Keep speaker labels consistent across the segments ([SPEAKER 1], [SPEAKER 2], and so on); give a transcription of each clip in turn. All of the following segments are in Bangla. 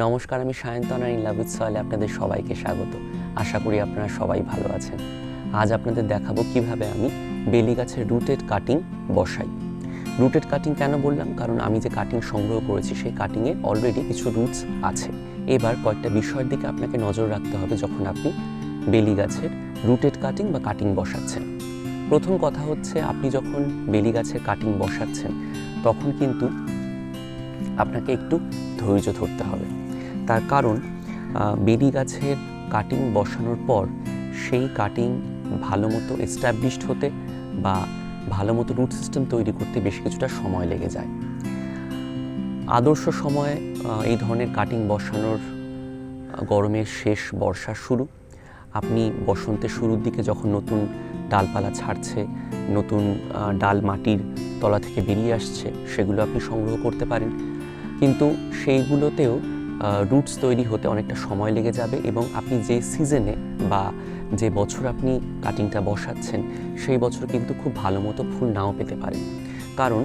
[SPEAKER 1] নমস্কার, আমি সায়ন্তন আর ইন লাভ উইথ সয়েলে আপনাদের সবাইকে স্বাগত। আশা করি আপনারা সবাই ভালো আছেন। আজ আপনাদের দেখাবো কিভাবে আমি বেলি গাছের রুটেড কাটিং বসাই। রুটেড কাটিং কেন বললাম? কারণ আমি যে কাটিং সংগ্রহ করেছি সেই কাটিংয়ে অলরেডি কিছু রুটস আছে। এবার কয়েকটা বিষয়ের দিকে আপনাকে নজর রাখতে হবে যখন আপনি বেলি গাছের রুটেড কাটিং বা কাটিং বসাচ্ছেন। প্রথম কথা হচ্ছে, আপনি যখন বেলি গাছের কাটিং বসাচ্ছেন তখন কিন্তু আপনাকে একটু ধৈর্য ধরতে হবে। তার কারণ বেলি গাছের কাটিং বসানোর পর সেই কাটিং ভালো মতো এস্টাবলিশড হতে বা ভালো মতো রুট সিস্টেম তৈরি করতে বেশ কিছুটা সময় লেগে যায়। আদর্শ সময় এই ধরনের কাটিং বসানোর গরমের শেষ, বর্ষার শুরু। আপনি বসন্তের শুরুর দিকে যখন নতুন ডালপালা ছাড়ছে, নতুন ডাল মাটির তলা থেকে বেরিয়ে আসছে, সেগুলো আপনি সংগ্রহ করতে পারেন। কিন্তু সেইগুলোতেও রুটস তৈরি হতে অনেকটা সময় লেগে যাবে এবং আপনি যে সিজনে বা যে বছর আপনি কাটিংটা বসাচ্ছেন সেই বছর কিন্তু খুব ভালো মতো ফুল নাও পেতে পারেন। কারণ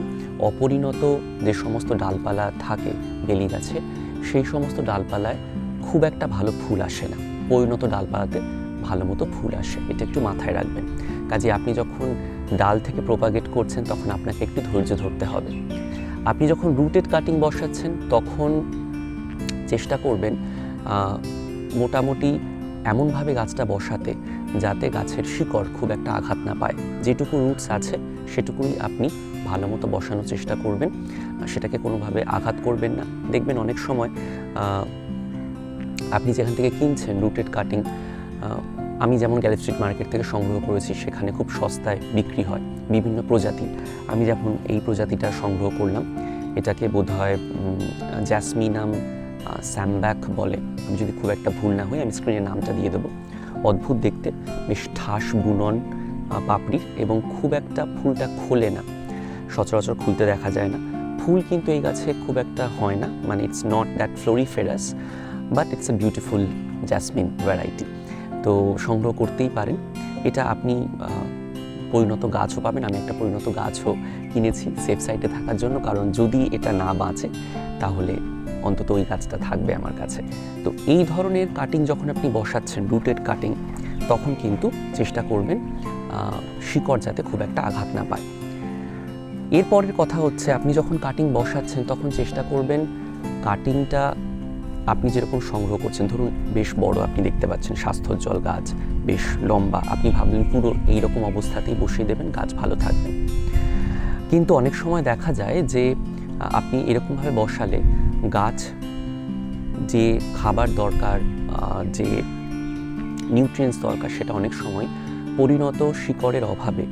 [SPEAKER 1] অপরিণত যে সমস্ত ডালপালা থাকে বেলি গাছে, সেই সমস্ত ডালপালায় খুব একটা ভালো ফুল আসে না। পরিণত ডালপালাতে ভালো মতো ফুল আসে, এটা একটু মাথায় রাখবেন। কাজে আপনি যখন ডাল থেকে প্রোপাগেট করছেন তখন আপনাকে একটু ধৈর্য ধরতে হবে। আপনি যখন রুটেড কাটিং বসাচ্ছেন তখন চেষ্টা করবেন মোটামুটি এমনভাবে গাছটা বসাতে যাতে গাছের শিকড় খুব একটা আঘাত না পায়। যেটুকু রুটস আছে সেটুকুই আপনি ভালো মতো বসানোর চেষ্টা করবেন, সেটাকে কোনোভাবে আঘাত করবেন না। দেখবেন অনেক সময় আপনি যেখান থেকে কিনছেন রুটেড কাটিং, আমি যেমন গ্যালেরি স্ট্রিট মার্কেট থেকে সংগ্রহ করেছি, সেখানে খুব সস্তায় বিক্রি হয় বিভিন্ন প্রজাতি। আমি যখন এই প্রজাতিটা সংগ্রহ করলাম, এটাকে বোধহয় জ্যাসমিনাম স্যামব্যাক বলে, আমি যদি খুব একটা ভুল না হই। আমি স্ক্রিনে নামটা দিয়ে দেবো। অদ্ভুত দেখতে, বেশ ঠাস বুনন পাপড়ির এবং খুব একটা ফুলটা খোলে না, সচরাচর খুলতে দেখা যায় না। ফুল কিন্তু এই গাছে খুব একটা হয় না, মানে it's not that floriferous, but it's a beautiful jasmine variety. তো সংগ্রহ করতেই পারেন। এটা আপনি পরিণত গাছও পাবেন। আমি একটা পরিণত গাছও কিনেছি সেফ সাইডে থাকার জন্য, কারণ যদি এটা না বাঁচে তাহলে অন্তত ওই গাছটা থাকবে আমার কাছে। তো এই ধরনের কাটিং যখন আপনি বসাচ্ছেন, রুটেড কাটিং, তখন কিন্তু চেষ্টা করবেন শিকড় যাতে খুব একটা আঘাত না পায়। এরপরের কথা হচ্ছে, আপনি যখন কাটিং বসাচ্ছেন তখন চেষ্টা করবেন কাটিংটা আপনি যেরকম সংগ্রহ করছেন, ধরুন বেশ বড় আপনি দেখতে পাচ্ছেন, স্বাস্থ্যোজ্জ্বল গাছ, বেশ লম্বা, আপনি ভাবলেন পুরো এইরকম অবস্থাতেই বসিয়ে দেবেন, গাছ ভালো থাকবে। কিন্তু অনেক সময় দেখা যায় যে আপনি এরকমভাবে বসালে গাছ যে খাবার দরকার, যে নিউট্রিয়েন্টস দরকার, সেটা অনেক সময় পরিণত শিকড়ের অভাবে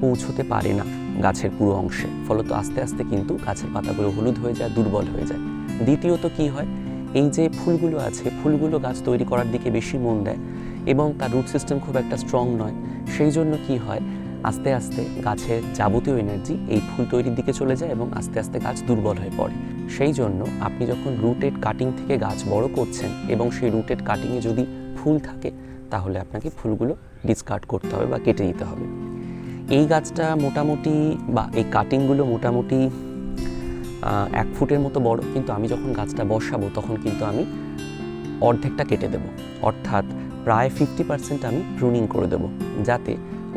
[SPEAKER 1] পৌঁছতে পারে না গাছের পুরো অংশে। ফলত আস্তে আস্তে কিন্তু গাছের পাতাগুলো হলুদ হয়ে যায়, দুর্বল হয়ে যায়। দ্বিতীয়ত কি হয়, এই যে ফুলগুলো আছে, ফুলগুলো গাছ তৈরি করার দিকে বেশি মন দেয় এবং তার রুট সিস্টেম খুব একটা স্ট্রং নয়। সেই জন্য কি হয়, আস্তে আস্তে গাছের যাবতীয় এনার্জি এই ফুল তৈরির দিকে চলে যায় এবং আস্তে আস্তে গাছ দুর্বল হয়ে পড়ে। সেই জন্য আপনি যখন রুটেড কাটিং থেকে গাছ বড় করছেন এবং সেই রুটেড কাটিংয়ে যদি ফুল থাকে, তাহলে আপনাকে ফুলগুলো ডিসকার্ড করতে হবে বা কেটে দিতে হবে। এই গাছটা মোটামুটি বা এই কাটিংগুলো মোটামুটি 1 ফুটের মতো বড়, কিন্তু আমি যখন গাছটা বসাবো তখন কিন্তু আমি অর্ধেকটা কেটে দেব, অর্থাৎ প্রায় 50% আমি প্রুনিং করে দেব, যাতে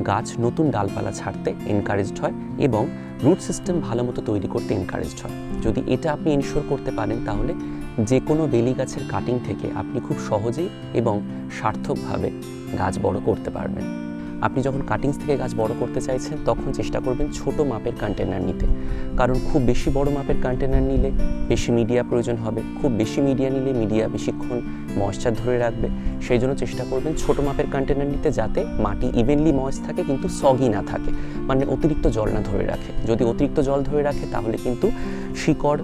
[SPEAKER 1] গাছ নতুন ডালপালা ছাড়তে এনকারেজড হয় এবং রুট সিস্টেম ভালো মতো তৈরি করতে এনকারেজড হয়। যদি এটা আপনি ইনশিওর করতে পারেন, তাহলে যে কোনো বেলি গাছের কাটিং থেকে আপনি খুব সহজেই এবং সার্থকভাবে গাছ বড় করতে পারবেন। আপনি যখন কাটিংস থেকে গাছ বড় করতে চাইছেন তখন চেষ্টা করবেন ছোট মাপের কন্টেনার নিতে, কারণ খুব বেশি বড় মাপের কন্টেনার নিলে বেশি মিডিয়া প্রয়োজন হবে। খুব বেশি মিডিয়া নিলে মিডিয়া বেশিক্ষণ ময়েশ্চার ধরে রাখবে। সেই জন্য চেষ্টা করবেন ছোট মাপের কন্টেনার নিতে, যাতে মাটি ইভেনলি ময়েস্ট থাকে কিন্তু সগি না থাকে, মানে অতিরিক্ত জল না ধরে রাখে। যদি অতিরিক্ত জল ধরে রাখে তাহলে কিন্তু শিকড়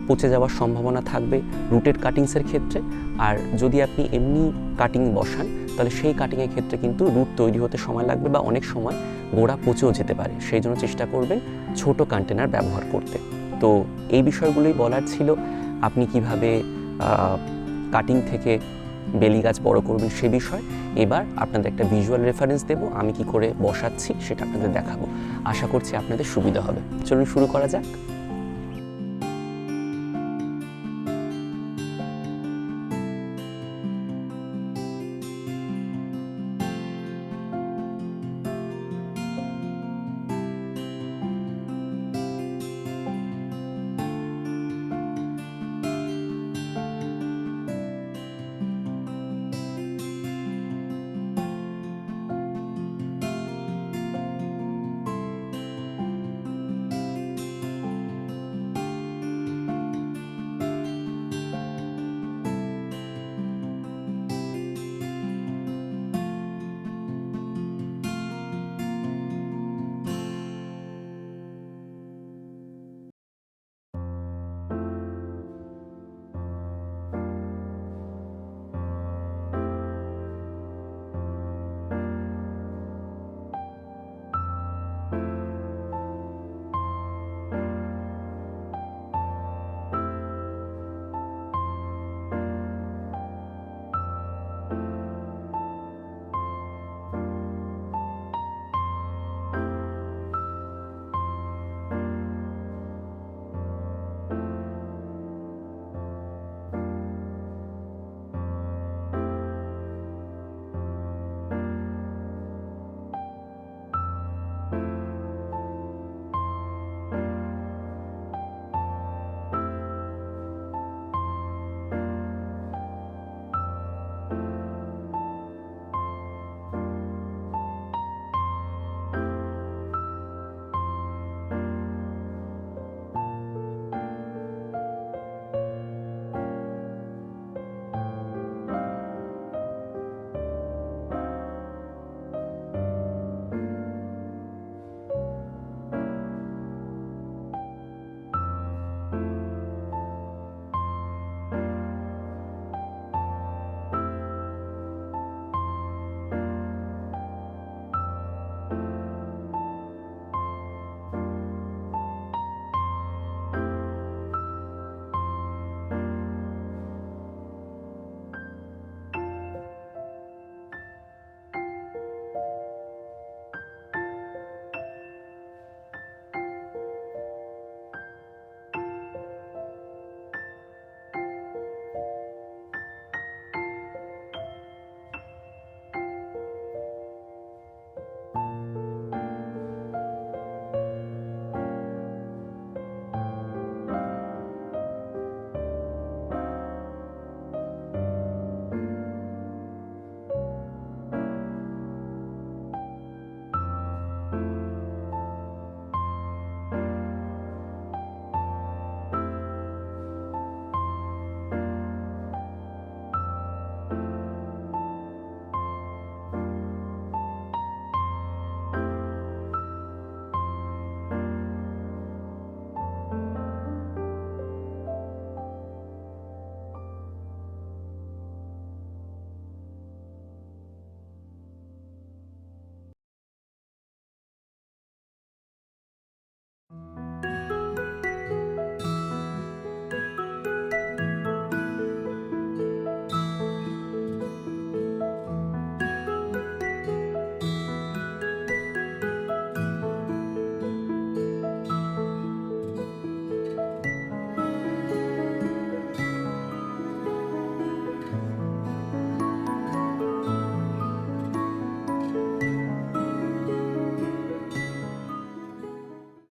[SPEAKER 1] পচে যাওয়ার সম্ভাবনা থাকবে রুটেড কাটিংসের ক্ষেত্রে। আর যদি আপনি এমনি কাটিং বসান তাহলে সেই কাটিংয়ের ক্ষেত্রে কিন্তু রুট তৈরি হতে সময় লাগবে বা অনেক সময় গোড়া পচেও যেতে পারে। সেই জন্য চেষ্টা করবেন ছোট কন্টেনার ব্যবহার করতে। তো এই বিষয়গুলোই বলার ছিল, আপনি কিভাবে কাটিং থেকে বেলি গাছ বড় করবেন সে বিষয়। এবার আপনাদের একটা ভিজুয়াল রেফারেন্স দেবো, আমি কি করে বসাচ্ছি সেটা আপনাদের দেখাবো। আশা করছি আপনাদের সুবিধা হবে। চলুন শুরু করা যাক।